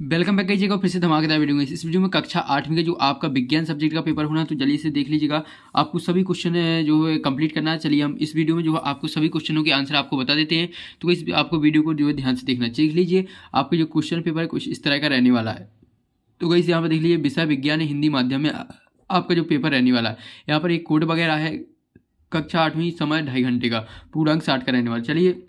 Welcome back कीजिएगा फिर से धमाकेदार वीडियो में। इस वीडियो में कक्षा 8वीं का जो आपका विज्ञान सब्जेक्ट का पेपर होना, तो जल्दी से देख लीजिएगा। आपको सभी क्वेश्चन जो है कंप्लीट करना है। चलिए हम इस वीडियो में जो है आपको सभी क्वेश्चनों के आंसर आपको बता देते हैं। तो इस आपको वीडियो को जो है ध्यान से देखना। देख लीजिए आपका जो क्वेश्चन पेपर है कुछ इस तरह का रहने वाला है। तो गाइस यहाँ पर देख लीजिए, विषय विज्ञान हिंदी माध्यम में आपका जो पेपर रहने वाला है। यहाँ पर एक कोड वगैरह है। कक्षा 8वीं, समय 2.5 घंटे का, पूर्णांक 60 का रहने वाला। चलिए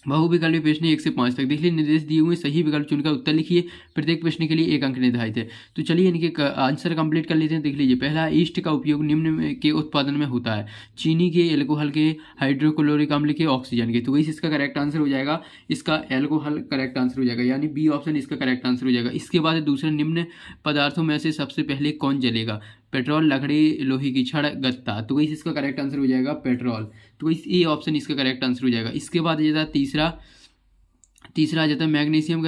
बहुविकल्पी प्रश्न 1 से 5 तक देख लीजिए। निर्देश दिए हुए सही विकल्प चुनकर उत्तर लिखिए। प्रत्येक प्रश्न के लिए 1 अंक निर्धारित है। तो चलिए इनके आंसर कंप्लीट कर लेते हैं। देख लीजिए, पहला, ईस्ट का उपयोग निम्न के उत्पादन में होता है: चीनी के, एल्कोहल के, हाइड्रोक्लोरिक अम्ल के, ऑक्सीजन के। तो वही इसका करेक्ट आंसर हो जाएगा। इसका एल्कोहल करेक्ट आंसर हो जाएगा, यानी बी ऑप्शन इसका करेक्ट आंसर हो जाएगा। इसके बाद दूसरा, निम्न पदार्थों में से सबसे पहले कौन जलेगा? पेट्रोल, लकड़ी, लोहे की छड़, गत्ता। तो वही इसका करेक्ट आंसर हो जाएगा पेट्रोल। तो ये ऑप्शन इसका करेक्ट आंसर हो जाएगा। इसके बाद ये तीसरा आ जाता है, मैग्नीशियम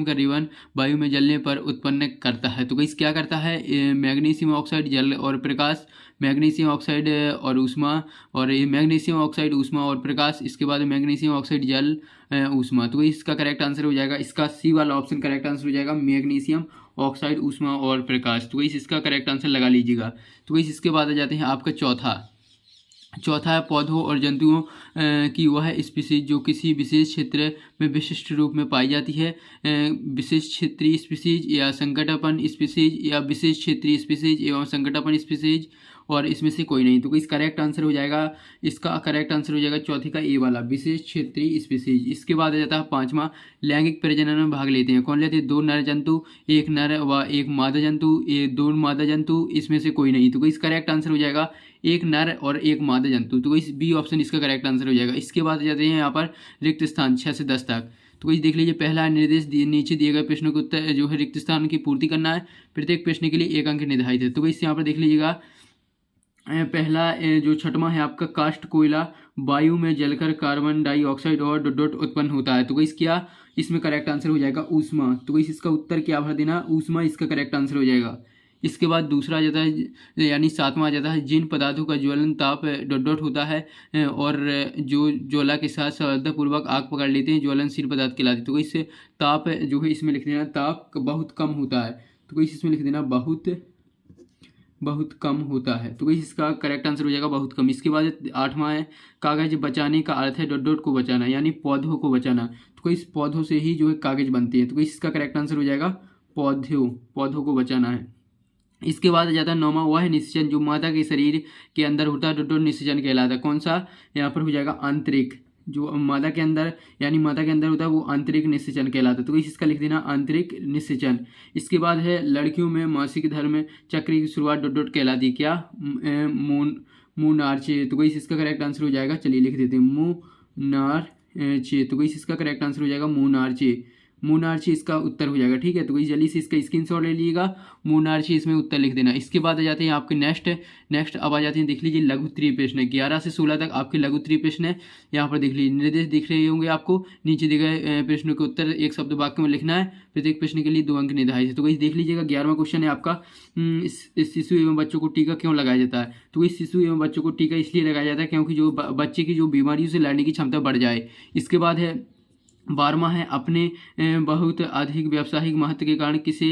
का रिबन वायु में जलने पर उत्पन्न करता है। तो क्या करता है? मैग्नीशियम ऑक्साइड जल और प्रकाश, मैग्नीशियम ऑक्साइड और ऊष्मा, और ये मैग्नीशियम ऑक्साइड, ऊष्मा और प्रकाश। इसके बाद मैग्नीशियम ऑक्साइड जल, ऊष्मा। तो इसका करेक्ट आंसर हो जाएगा, इसका सी वाला ऑप्शन करेक्ट आंसर हो जाएगा, मैग्नीशियम ऑक्साइड, ऊष्मा और प्रकाश। तो इसका करेक्ट आंसर लगा लीजिएगा। तो इसके बाद आ जाते हैं आपका चौथा है, पौधों और जंतुओं की वह स्पीसीज जो किसी विशेष क्षेत्र में विशिष्ट रूप में पाई जाती है। विशेष क्षेत्रीय स्पीसीज या संकटापन्न स्पीसीज या विशेष क्षेत्रीय स्पीसीज एवं संकटापन्न स्पीसीज, और इसमें से कोई नहीं। तो इस करेक्ट आंसर हो जाएगा, इसका करेक्ट आंसर हो जाएगा चौथी का ए वाला, विशेष क्षेत्रीय स्पीसीज। इसके बाद आ जाता है पांचवा, लैंगिक प्रजनन में भाग लेते हैं। कौन लेते हैं? 2 नर जंतु, 1 नर व 1 मादा जंतु, 2 मादा जंतु, इसमें से कोई नहीं। तो इस करेक्ट आंसर हो जाएगा 1 नर और 1 मादा जंतु। तो इस बी ऑप्शन इसका करेक्ट आंसर हो जाएगा। इसके बाद आ जाते हैं यहाँ पर रिक्त स्थान 6 से 10 तक। तो देख लीजिए, पहला निर्देश नीचे दिए गए प्रश्नों के उत्तर जो है रिक्त स्थान की पूर्ति करना है। प्रत्येक प्रश्न के लिए 1 अंक निर्धारित है। तो यहाँ पर देख लीजिएगा, पहला जो छठवां है आपका, कास्ट कोयला वायु में जलकर कार्बन डाइऑक्साइड और डॉट डॉट उत्पन्न होता है। तो क्या इसमें करेक्ट आंसर हो जाएगा? ऊष्मा। तो इसका उत्तर क्या भर देना? ऊष्मा इसका करेक्ट आंसर हो जाएगा। इसके बाद दूसरा आ जाता है, यानी सातवां आ जाता है, जिन पदार्थों का ज्वलन ताप डॉट डॉट होता है और जो ज्वाला के साथ सावधानीपूर्वक आग पकड़ लेते हैं, ज्वलनशील पदार्थ कहलाते हैं। तो इससे ताप जो है इसमें लिख देना, ताप बहुत कम होता है। तो इसमें लिख देना बहुत कम होता है। तो इसका करेक्ट आंसर हो जाएगा बहुत कम। इसके बाद 8वां है, कागज बचाने का अर्थ है डॉट डॉट को बचाना, यानी पौधों को बचाना। तो इस पौधों से ही जो है कागज बनती है। तो इसका करेक्ट आंसर हो जाएगा पौधों को बचाना है। इसके बाद आ जाता है 9वां, वह निषेचन जो मादा के शरीर के अंदर होता है, डॉट डॉट निषेचन कहलाता है। कौन सा? यहाँ पर हो जाएगा आंतरिक, जो मादा के अंदर होता है वो आंतरिक निषेचन कहलाता है। तो इसका लिख देना आंतरिक निषेचन। इसके बाद है, लड़कियों में मासिक धर्म चक्र की शुरुआत डॉट डॉट कहलाती है। क्या? मूनार्चे। तो इसका करेक्ट आंसर हो जाएगा, चलिए लिख देते हैं, मूनार्चे। तो इसका करेक्ट आंसर हो जाएगा मूनार्ची इसका उत्तर हो जाएगा। ठीक है, तो जल्दी से इसका स्क्रीनशॉट ले लीजिएगा, मूनार्ची इसमें उत्तर लिख देना। इसके बाद आ जाते हैं आपके नेक्स्ट अब आ जाते हैं, देख लीजिए, लघु उत्तरीय प्रश्न 11 से 16 तक आपके लघु उत्तरीय प्रश्न है। यहाँ पर देख लीजिए, निर्देश दिख रहे होंगे आपको। नीचे दिए गए प्रश्नों के उत्तर एक शब्द वाक्य में लिखना है। प्रत्येक प्रश्न के लिए 2 अंक निर्धारित है। तो देख लीजिएगा, 11वां क्वेश्चन है आपका, शिशु एवं बच्चों को टीका क्यों लगाया जाता है? तो इस शिशु एवं बच्चों को टीका इसलिए लगाया जाता है क्योंकि जो बच्चे की जो बीमारियों से लड़ने की क्षमता बढ़ जाए। इसके बाद है 12वां है, अपने बहुत अधिक व्यावसायिक महत्व के कारण किसे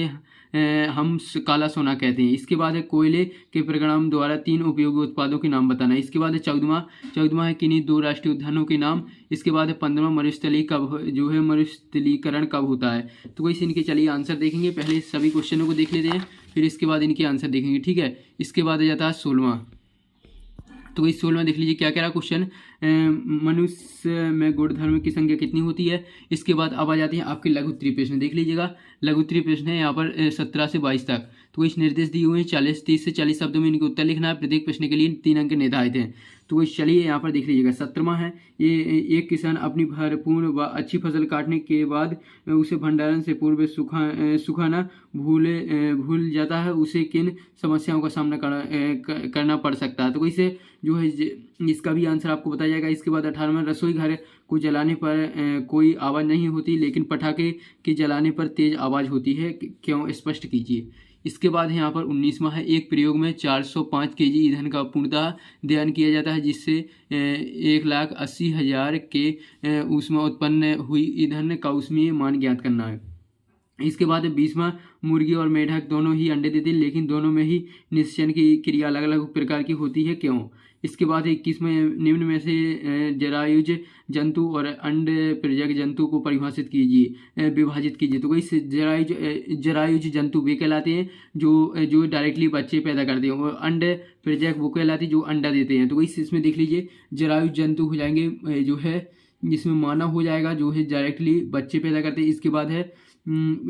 हम काला सोना कहते हैं। इसके बाद है, कोयले के परिणाम द्वारा 3 उपयोगी उत्पादों के नाम बताना। इसके बाद है 14वां है, किन्हीं 2 राष्ट्रीय उद्यानों के नाम। इसके बाद है 15वां, मरुस्थलीकरण कब होता है? तो इनके चलिए आंसर देखेंगे। पहले सभी क्वेश्चनों को देख लेते हैं, फिर इसके बाद इनके आंसर देखेंगे। ठीक है, इसके बाद आ जाता है 16वां। तो 16वां देख लीजिए क्या कह रहा क्वेश्चन, मनुष्य में गुण धर्म की संख्या कितनी होती है। इसके बाद अब आ जाते हैं आपके लघु उत्तरीय प्रश्न। देख लीजिएगा, लघु उत्तरीय प्रश्न है यहाँ पर 17 से 22 तक। तो इस निर्देश दिए हुए हैं, 30 से 40 शब्दों में इनके उत्तर लिखना है। प्रत्येक प्रश्न के लिए 3 अंक निर्धारित हैं। तो चलिए यहाँ पर देख लीजिएगा, 17वां है, ये एक किसान अपनी भरपूर व अच्छी फसल काटने के बाद उसे भंडारण से पूर्व सुखाना भूल जाता है, उसे किन समस्याओं का सामना करना पड़ सकता है? तो इसे जो है इसका भी आंसर आपको बताया जाएगा। इसके बाद 18वां, रसोई घर को जलाने पर कोई आवाज़ नहीं होती लेकिन पटाखे के जलाने पर तेज आवाज़ होती है, क्यों? स्पष्ट कीजिए। इसके बाद है यहाँ पर 19वां है, एक प्रयोग में 405 kg ईंधन का पूर्णतः दहन किया जाता है जिससे 1,80,000 के ऊष्मा उत्पन्न हुई। ईंधन का ऊष्मीय मान ज्ञात करना है। इसके बाद 20वां, मुर्गी और मेढक दोनों ही अंडे देते हैं, लेकिन दोनों में ही निषेचन की क्रिया अलग अलग प्रकार की होती है, क्यों? इसके बाद 21वें, निम्न में से जरायुज जंतु और अंड प्रजक जंतु को परिभाषित कीजिए, विभाजित कीजिए। तो वही जरायुज जंतु वे कहलाते हैं जो डायरेक्टली बच्चे पैदा करते हैं, और अंड प्रजक वो कहलाते हैं जो अंडा देते हैं। तो वही इसमें देख लीजिए, जरायुज जंतु हो जाएंगे जो है, जिसमें मानव हो जाएगा जो है डायरेक्टली बच्चे पैदा करते हैं।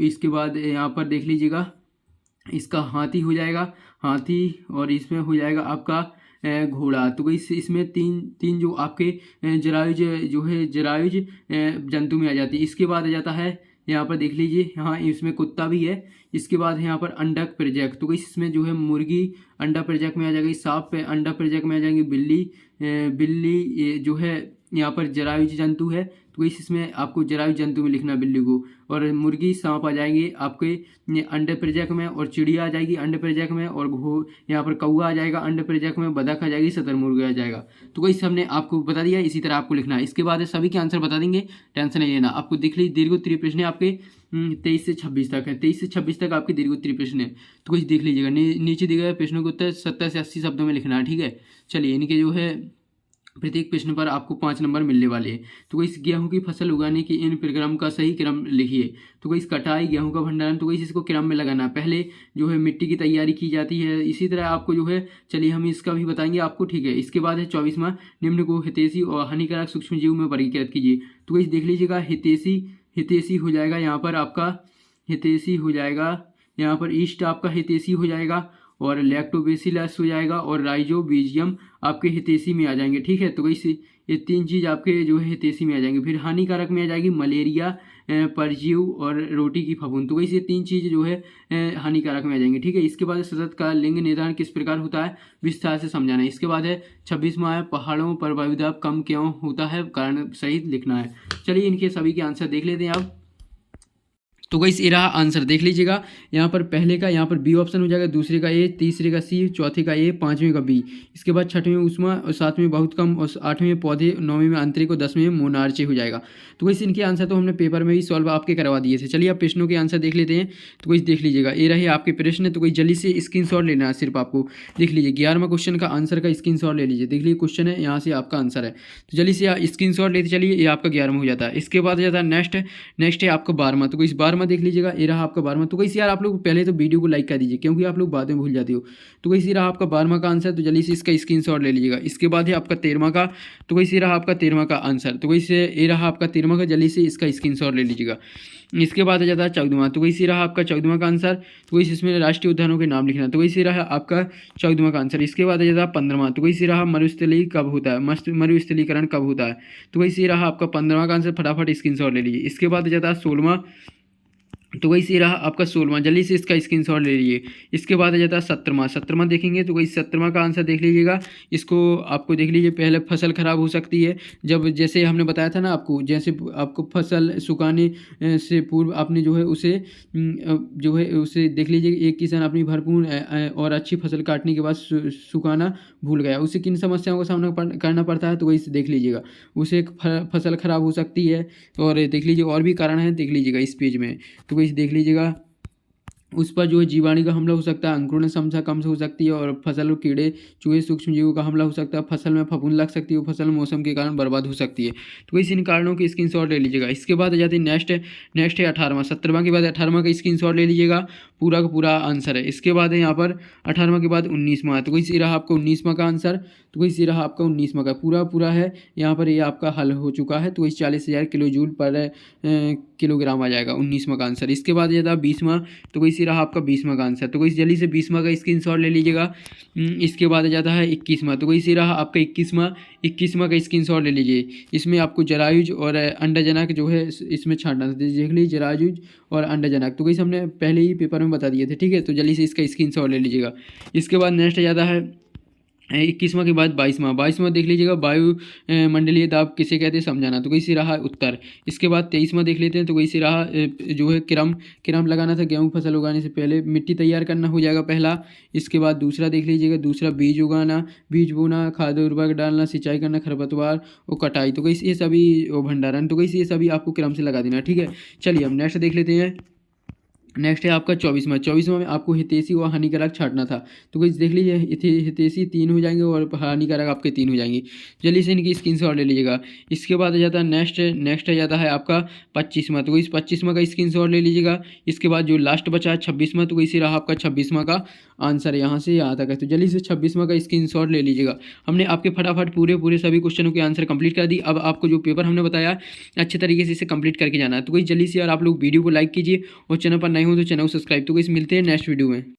इसके बाद यहाँ पर देख लीजिएगा, इसका हाथी हो जाएगा, हाथी, और इसमें हो जाएगा आपका घोड़ा। तो इसमें तीन जो आपके जरायुज जो है जरायुज जंतु में आ जाती है। इसके बाद आ जाता है यहाँ पर देख लीजिए, यहाँ इसमें कुत्ता भी है। इसके बाद है यहाँ पर अंडक प्रजक, तो इसमें जो है मुर्गी अंडा प्रजक में आ जाएगी, सांप पे अंडा प्रजक में आ जाएंगी, बिल्ली ये जो है यहाँ पर जरायुज जंतु है, तो इसमें आपको जरायुज जंतु में लिखना बिल्ली को, और मुर्गी सांप आ जाएंगे आपके अंडे प्रजक में, और चिड़िया आ जाएगी अंडे प्रजक में, और यहाँ पर कौआ आ जाएगा अंडे प्रजक में, बतख आ जाएगी, शुतुरमुर्ग आ जाएगा। तो वही हमने आपको बता दिया, इसी तरह आपको लिखना है। इसके बाद सभी के आंसर बता देंगे, टेंशन नहीं लेना। आपको देख लीजिए दीर्घ उत्तरीय प्रश्न है आपके 23 से 26 तक है, 23 से 26 तक आपके दीर्घ उत्तरीय प्रश्न है। तो कुछ देख लीजिएगा, नीचे दिए गए प्रश्नों के उत्तर 70 से 80 शब्दों में लिखना है, ठीक है। चलिए, इनके जो है प्रत्येक प्रश्न पर आपको 5 नंबर मिलने वाले हैं। तो इस गेहूं की फसल उगाने की इन क्रम का सही क्रम लिखिए। तो इस कटाई, गेहूं का भंडारण, तो इसको क्रम में लगाना, पहले जो है मिट्टी की तैयारी की जाती है। इसी तरह आपको जो है, चलिए हम इसका भी बताएंगे आपको, ठीक है। इसके बाद है 24वां, निम्न को हितैषी और हानिकारक सूक्ष्म जीव में वर्गीकृत कीजिए। तो इस देख लीजिएगा, हितैषी हो जाएगा यहाँ पर आपका, हितैषी हो जाएगा यहाँ पर, ईस्ट आपका हितैषी हो जाएगा, और लैक्टोबैसिलस हो जाएगा, और राइजोबियम आपके हितैषी में आ जाएंगे, ठीक है। तो वैसे ये 3 चीज़ आपके जो है हितैषी में आ जाएंगे। फिर हानिकारक में आ जाएगी मलेरिया, परजीव और रोटी की फफूंद। तो वैसे 3 चीज़ जो है हानिकारक में आ जाएंगे, ठीक है। इसके बाद सतत का लिंग निर्धारण किस प्रकार होता है, विस्तार से समझाना है। इसके बाद है 26वां है, पहाड़ों पर वायुदाब कम क्यों होता है, कारण सहित लिखना है। चलिए, इनके सभी के आंसर देख लेते हैं आप। तो गाइस ये रहा आंसर, देख लीजिएगा। यहाँ पर पहले का यहाँ पर बी ऑप्शन हो जाएगा, दूसरे का ए, तीसरे का सी, चौथे का ए, पांचवें का बी। इसके बाद छठवें में उष्मा, और सातवें बहुत कम, और आठवें में पौधे, नौवें में आंतरिक, और 10वें में मोनार्चे हो जाएगा। तो गाइस इनके आंसर तो हमने पेपर में भी सॉल्व आपके करवा दिए थे। चलिए अब प्रश्नों के आंसर देख लेते हैं। तो गाइस देख लीजिएगा, ये रहे आपके प्रश्न। तो गाइस जल्दी से स्क्रीनशॉट लेना है, सिर्फ आपको देख लीजिए 11वां क्वेश्चन का आंसर का स्क्रीनशॉट ले लीजिए। देख लीजिए क्वेश्चन है, यहाँ से आपका आंसर है। तो जल्दी से स्क्रीनशॉट लेते चलिए, ये आपका 11वां हो जाता है। इसके बाद हो जाता है नेक्स्ट है आपका 12वां। तो गाइस 12वां देख लीजिएगा, ये रहा आपका 12वां। तो गाइस यार आप लोग पहले तो वीडियो को लाइक कर दीजिए, क्योंकि आप लोग बाद में भूल जाते हो। तो गाइस ये रहा आपका 12वां का आंसर, तो जल्दी से इसका स्क्रीनशॉट ले लीजिएगा। इसके बाद है आपका 13वां का। तो गाइस ये रहा आपका 13वां का आंसर। तो गाइस ये रहा आपका 13वां का, जल्दी से इसका स्क्रीनशॉट ले लीजिएगा। इसके बाद आ जाता है 14वां। तो वही रहा आपका 14वां का आंसर। तो वही इसमें राष्ट्रीय उद्यानों के नाम लिखना। तो वही रहा आपका 14वां का आंसर। इसके बाद आ जाता है 15वां। तो वही रहा मरुस्थली कब होता है, मरुस्थलीकरण कब होता है। तो वही रहा आपका 15वां का आंसर, फटाफट स्क्रीनशॉट ले लीजिए। इसके बाद आ जाता है 16वां। तो वही से रहा आपका 16वां, जल्दी से इसका स्क्रीनशॉट ले लीजिए। इसके बाद आ जाता है 17वां देखेंगे। तो वही 17वां का आंसर देख लीजिएगा। इसको आपको देख लीजिए, पहले फसल खराब हो सकती है जब, जैसे हमने बताया था ना आपको, जैसे आपको फसल सुखाने से पूर्व आपने जो है उसे देख लीजिए, एक किसान अपनी भरपूर और अच्छी फसल काटने के बाद सुखाना भूल गया, उसे किन समस्याओं का सामना करना पड़ता है। तो वही देख लीजिएगा, उसे फसल खराब हो सकती है, और देख लीजिए और भी कारण है, देख लीजिएगा इस पेज में। तो इस देख लीजिएगा, उस पर जो है जीवाणु का हमला हो सकता है, अंकुरण क्षमता कम से हो सकती है, और फसल और कीड़े चूहे सूक्ष्म जीवों का हमला हो सकता है, फसल में फफूंद लग सकती है, फसल मौसम के कारण बर्बाद हो सकती है। तो इस इन कारणों की स्क्रीनशॉट ले लीजिएगा। इसके बाद आ जाती है नेक्स्ट है 18वां। 17वां के बाद 18वां का स्क्रीनशॉट ले लीजिएगा, पूरा का पूरा आंसर है। इसके बाद है यहाँ पर 18वां के बाद 19वां। तो इसी रहा आपका 19वां का आंसर। तो इसी रहा आपका 19वां का पूरा है। यहाँ पर ये आपका हल हो चुका है। तो इस 40,000 किलो जूल पर किलोग्राम आ जाएगा 19वां का आंसर। इसके बाद ये था 20वां। तो इसी रहा आपका 20वां का आंसर। तो इस जल्दी से 20वां का स्क्रीनशॉट ले लीजिएगा। इसके बाद आ जाता है 21वां। तो इसी रहा आपका 21वां का स्क्रीनशॉट ले लीजिए। इसमें आपको जरायुज और अंडजनक जो है इसमें छांटना था, देख लीजिए जरायुज और अंडजनक। तो वैसे हमने पहले ही पेपर में बता दिए थे, ठीक है। तो जल्दी से इसका स्क्रीनशॉट ले लीजिएगा। इसके बाद नेक्स्ट आ जाता है 21वां के बाद 22वां देख लीजिएगा, वायु मंडलीय दाब किसे कहते हैं समझाना। तो वैसे रहा उत्तर। इसके बाद 23वां देख लेते हैं। तो वैसे रहा जो है क्रम लगाना था, गेहूं फसल उगाने से पहले मिट्टी तैयार करना हो जाएगा पहला। इसके बाद दूसरा देख लीजिएगा, दूसरा बीज उगाना, बीज बोना, खाद उर्वरक डालना, सिंचाई करना, खरपतवार और कटाई। तो वैसे ये सभी भंडारण, तो वैसे ये सभी आपको क्रम से लगा देना, ठीक है। चलिए हम नेक्स्ट देख लेते हैं। नेक्स्ट है आपका 24वां में आपको हितैषी और हानिकारक छांटना था। तो कुछ देख लीजिए, हितैषी 3 हो जाएंगे और हानिकारक आपके 3 हो जाएंगे। जल्दी से इनकी स्क्रीनशॉट ले लीजिएगा। इसके बाद आ जाता है नेक्स्ट आ जाता है आपका 25वां। तो इस 25वां का स्क्रीनशॉट ले लीजिएगा। इसके बाद जो लास्ट बचा है 26वां, तो इसी रहा आपका 26वां का आंसर यहाँ से यहाँ तक है। तो जल्दी से 26वां का स्क्रीनशॉट ले लीजिएगा। हमने आपके फटाफट पूरे सभी क्वेश्चनों के आंसर कंप्लीट कर दी। अब आपको जो पेपर हमने बताया अच्छे तरीके से इसे कंप्लीट करके जाना है। तो कोई जल्दी से यार आप लोग वीडियो को लाइक कीजिए और चैनल पर नए हो तो चैनल को सब्सक्राइब। तो गाइस मिलते हैं नेक्स्ट वीडियो में।